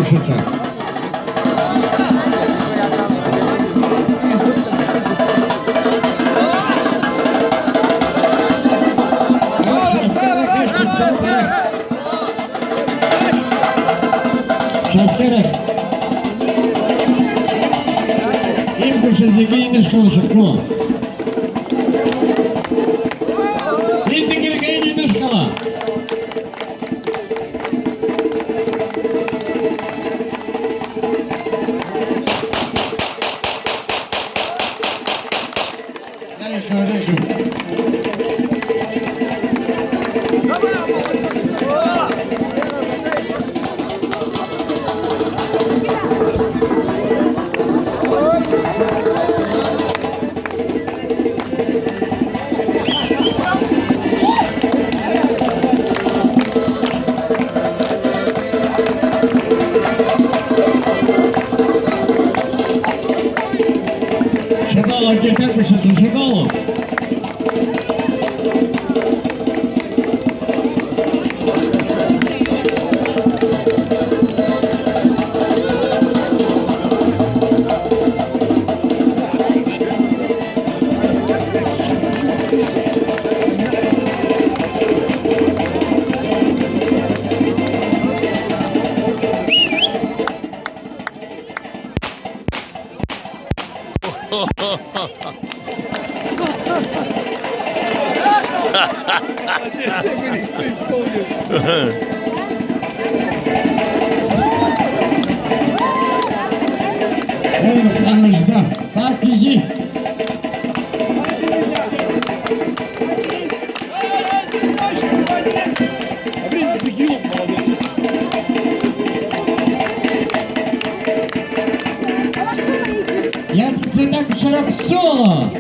Рушича. Шаскаров. Импульсы загинешь колышек, Видите, Григорий Мешкала. Дальше. Шагало, где как бы сейчас шагало? Молодец, я говорю, что исполнил. Да. Так, иди. Обрезай Сахилов, молодец. Я тебе так вчера псола.